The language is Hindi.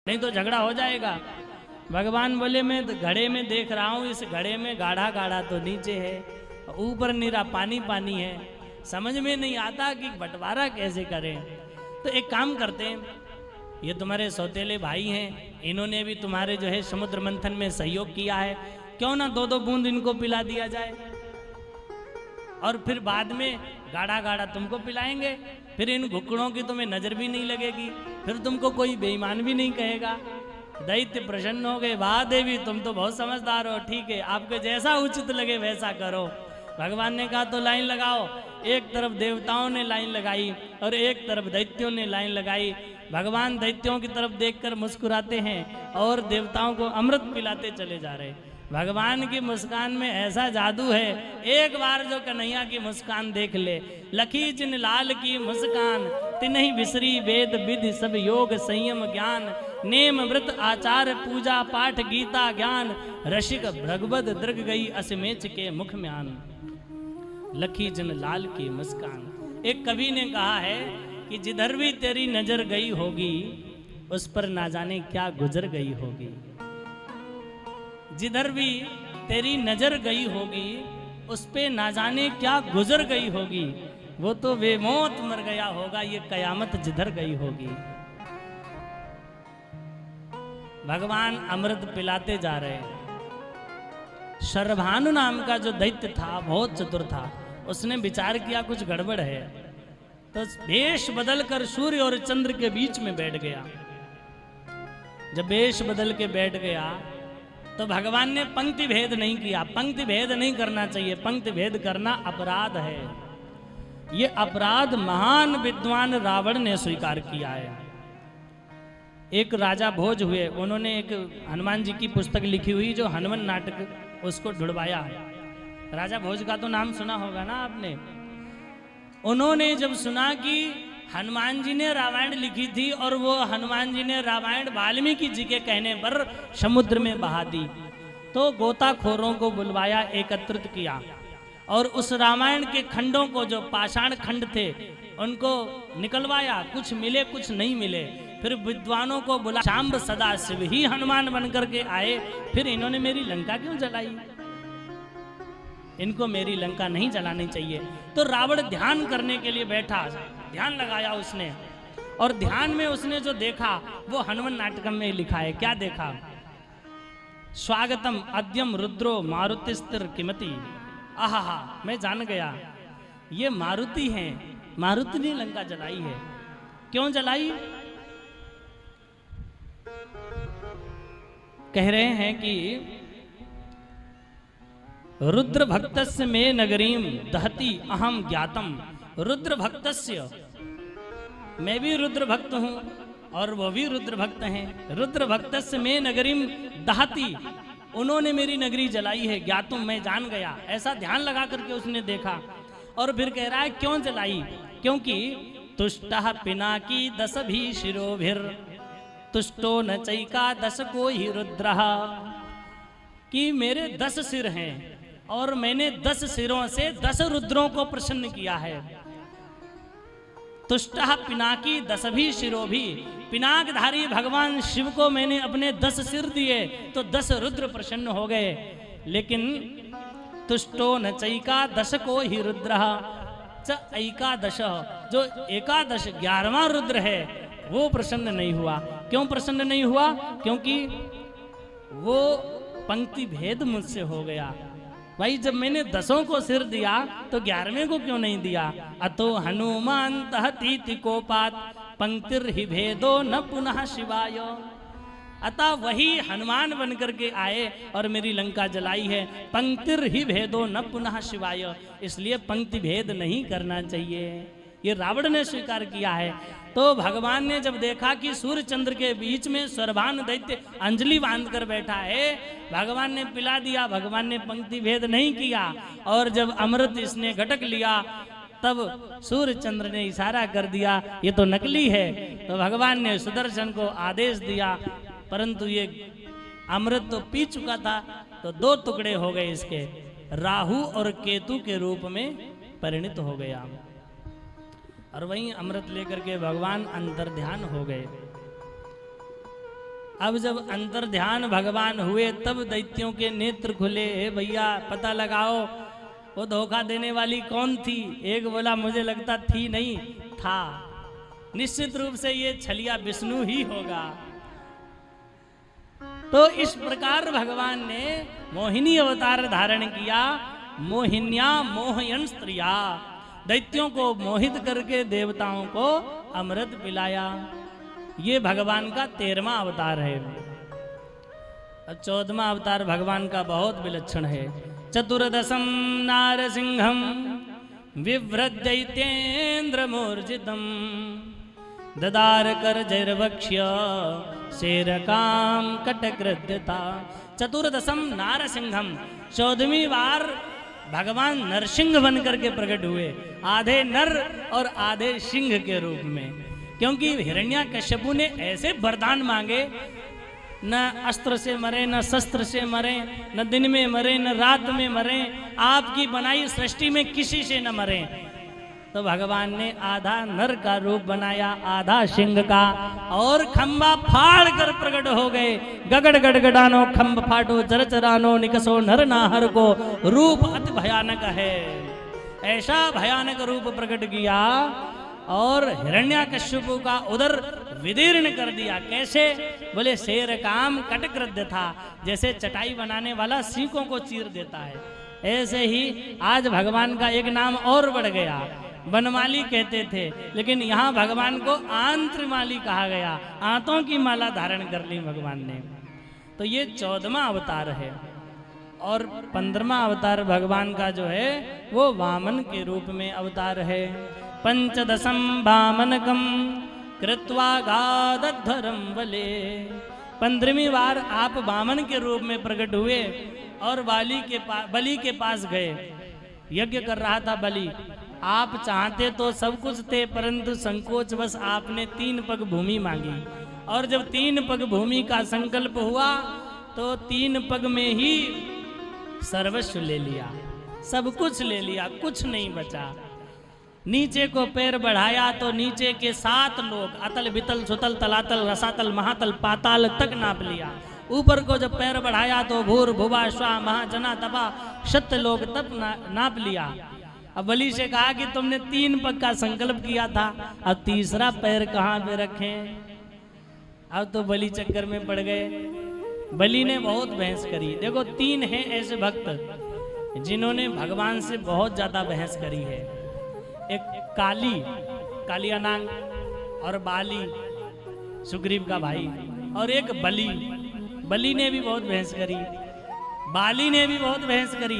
नहीं तो झगड़ा हो जाएगा। भगवान बोले मैं घड़े में देख रहा हूँ, इस घड़े में गाढ़ा गाढ़ा तो नीचे है, ऊपर नीरा पानी पानी है। समझ में नहीं आता कि बंटवारा कैसे करें। तो एक काम करते हैं, ये तुम्हारे सौतेले भाई हैं, इन्होंने भी तुम्हारे जो है समुद्र मंथन में सहयोग किया है, क्यों ना दो दो बूंद इनको पिला दिया जाए और फिर बाद में गाढ़ा गाढ़ा तुमको पिलाएंगे। फिर इन घुकड़ों की तुम्हें नजर भी नहीं लगेगी, फिर तुमको कोई बेईमान भी नहीं कहेगा। दैत्य प्रसन्न हो गए, वाह देवी तुम तो बहुत समझदार हो, ठीक है आपको जैसा उचित लगे वैसा करो। भगवान ने कहा तो लाइन लगाओ। एक तरफ देवताओं ने लाइन लगाई और एक तरफ दैत्यों ने लाइन लगाई। भगवान दैत्यों की तरफ देखकर मुस्कुराते हैं और देवताओं को अमृत पिलाते चले जा रहे। भगवान की मुस्कान में ऐसा जादू है, एक बार जो कन्हैया की मुस्कान देख ले, लखी जिन लाल की मुस्कान तिन्हीं विसरी वेद विधि सब योग संयम ज्ञान, नेम व्रत आचार पूजा पाठ गीता ज्ञान, रसिक भगवद दृग गई असमेच के मुख में आन। लखी जिन लाल की मुस्कान। एक कवि ने कहा है कि जिधर भी तेरी नजर गई होगी उस पर ना जाने क्या गुजर गई होगी। जिधर भी तेरी नजर गई होगी उस पे ना जाने क्या गुजर गई होगी। वो तो बेमौत मर गया होगा, ये कयामत जिधर गई होगी। भगवान अमृत पिलाते जा रहे हैं। शर्भानु नाम का जो दैत्य था बहुत चतुर था, उसने विचार किया कुछ गड़बड़ है, तो वेश बदलकर सूर्य और चंद्र के बीच में बैठ गया। जब वेश बदल के बैठ गया तो भगवान ने पंक्ति भेद नहीं किया। पंक्ति भेद नहीं करना चाहिए, पंक्ति भेद करना अपराध है। ये अपराध महान विद्वान रावण ने स्वीकार किया है। एक राजा भोज हुए, उन्होंने एक हनुमान जी की पुस्तक लिखी हुई जो हनुमान नाटक, उसको ढूंढवाया। राजा भोज का तो नाम सुना होगा ना आपने। उन्होंने जब सुना कि हनुमान जी ने रामायण लिखी थी और वो हनुमान जी ने रामायण वाल्मीकि जी के कहने पर समुद्र में बहा दी, तो गोताखोरों को बुलवाया, एकत्रित किया और उस रामायण के खंडों को, जो पाषाण खंड थे, उनको निकलवाया। कुछ मिले कुछ नहीं मिले। फिर विद्वानों को बुला, शाम्ब सदाशिव ही हनुमान बनकर के आए। फिर इन्होंने मेरी लंका क्यों जलाई? इनको मेरी लंका नहीं जलानी चाहिए। तो रावण ध्यान करने के लिए बैठा, ध्यान लगाया उसने, और ध्यान में उसने जो देखा वो हनुमान नाटकम में लिखा है। क्या देखा? स्वागतम अद्यम रुद्रो मारुतिस्तिर किमति। आहा, मैं जान गया ये मारुति हैं। मारुति ने लंका जलाई है। क्यों जलाई? कह रहे हैं कि रुद्र भक्तस्य में नगरीम दहती अहम ज्ञातम। रुद्र भक्तस्य, मैं भी रुद्र भक्त हूं और वो भी रुद्र भक्त हैं। रुद्र भक्तस्य में नगरीम दहती, उन्होंने मेरी नगरी जलाई है। ज्ञातुम, मैं जान गया। ऐसा ध्यान लगा करके उसने देखा और फिर कह रहा है क्यों जलाई? क्योंकि तुष्टः पिनाकी दस भी शिरोभिर तुष्टो न चैका दस को ही रुद्रः। कि मेरे 10 सिर हैं और मैंने 10 सिरों से 10 रुद्रों को प्रसन्न किया है। तुष्टः पिनाकी दस भी शिरोभी, पिनाकधारी भगवान शिव को मैंने अपने 10 सिर दिए तो 10 रुद्र प्रसन्न हो गए। लेकिन तुष्टो न चैका दश को ही रुद्रः च एकादश, जो एकादश 11वां रुद्र है वो प्रसन्न नहीं हुआ। क्यों प्रसन्न नहीं हुआ? क्योंकि वो पंक्ति भेद मुझसे हो गया। भाई जब मैंने 10 को सिर दिया तो 11वें को क्यों नहीं दिया? अतो हनुमान तहती कोपात पंक्तिर ही भेदो न पुनः शिवाय। अतः वही हनुमान बन करके आए और मेरी लंका जलाई है। पंक्तिर ही भेदो न पुनः शिवाय, इसलिए पंक्ति भेद नहीं करना चाहिए। ये रावण ने स्वीकार किया है। तो भगवान ने जब देखा कि सूर्य चंद्र के बीच में सर्वान दैत्य अंजलि बांध कर बैठा है, भगवान ने पिला दिया। भगवान ने पंक्ति भेद नहीं किया। और जब अमृत इसने घटक लिया तब सूर्य चंद्र ने इशारा कर दिया ये तो नकली है। तो भगवान ने सुदर्शन को आदेश दिया, परंतु ये अमृत तो पी चुका था, तो 2 टुकड़े हो गए इसके, राहु और केतु के रूप में परिणित हो गया। और वहीं अमृत लेकर के भगवान अंतर्ध्यान हो गए। अब जब अंतर ध्यान भगवान हुए तब दैत्यों के नेत्र खुले। हे भैया पता लगाओ वो धोखा देने वाली कौन थी। एक बोला मुझे लगता थी नहीं था, निश्चित रूप से ये छलिया विष्णु ही होगा। तो इस प्रकार भगवान ने मोहिनी अवतार धारण किया। मोहिन्या मोहयन स्त्रिया, दैत्यों को मोहित करके देवताओं को अमृत पिलाया। ये भगवान का 13वां अवतार है। अब 14वां अवतार भगवान का बहुत विलक्षण है। चतुर्दशम नारसिंहम विव्रदैत्येन्द्र मूर्जितम ददार कर जैर्वक्ष्य शेरकाम कटकृत्यता। चतुर्दशम नारसिंहम, 14वीं बार भगवान नरसिंह बन करके प्रकट हुए, आधे नर और आधे सिंह के रूप में। क्योंकि हिरण्याकश्यपु ने ऐसे वरदान मांगे, न अस्त्र से मरे, न शस्त्र से मरे, न दिन में मरे, न रात में मरे, आपकी बनाई सृष्टि में किसी से न मरे। तो भगवान ने आधा नर का रूप बनाया, आधा सिंह का, और खंबा फाड़ कर प्रकट हो गए। गगड़ गड़गड़ानो खंब फाटो चरचरानो निकसो नर नाहर को, रूप अति भयानक है। ऐसा भयानक रूप प्रकट किया और हिरण्याकश्यपु का उदर विदीर्ण कर दिया। कैसे? बोले शेर काम कटकृत्य था, जैसे चटाई बनाने वाला सीकों को चीर देता है। ऐसे ही आज भगवान का एक नाम और बढ़ गया, वनमाली कहते थे, लेकिन यहाँ भगवान को आंत्रमाली कहा गया। आंतों की माला धारण कर ली भगवान ने। तो ये 14वां अवतार है। और 15वां अवतार भगवान का जो है वो वामन के रूप में अवतार है। पंचदशम वामनकम कृत्वा गादध्वरम बले, 15वीं बार आप वामन के रूप में प्रकट हुए और बलि के पास गए। यज्ञ कर रहा था बलि, आप चाहते तो सब कुछ थे, परंतु संकोच बस आपने 3 पग भूमि मांगी। और जब 3 पग भूमि का संकल्प हुआ तो 3 पग में ही सर्वस्व ले लिया, सब कुछ ले लिया, कुछ नहीं बचा। नीचे को पैर बढ़ाया तो नीचे के 7 लोग, अतल बितल सुतल तलातल रसातल महातल पाताल तक नाप लिया। ऊपर को जब पैर बढ़ाया तो भूर भुवा श्वा महाजना तपा सत्य लोग तक नाप लिया। अब बलि से कहा कि तुमने 3 पग का संकल्प किया था, अब तीसरा पैर कहाँ पे रखें? अब तो बलि चक्कर में पड़ गए। बलि ने बहुत बहस करी। देखो 3 हैं ऐसे भक्त जिन्होंने भगवान से बहुत ज्यादा बहस करी है। एक कालियानांग और बाली, सुग्रीव का भाई, और एक बलि। बलि ने भी बहुत बहस करी, बाली ने भी बहुत बहस करी।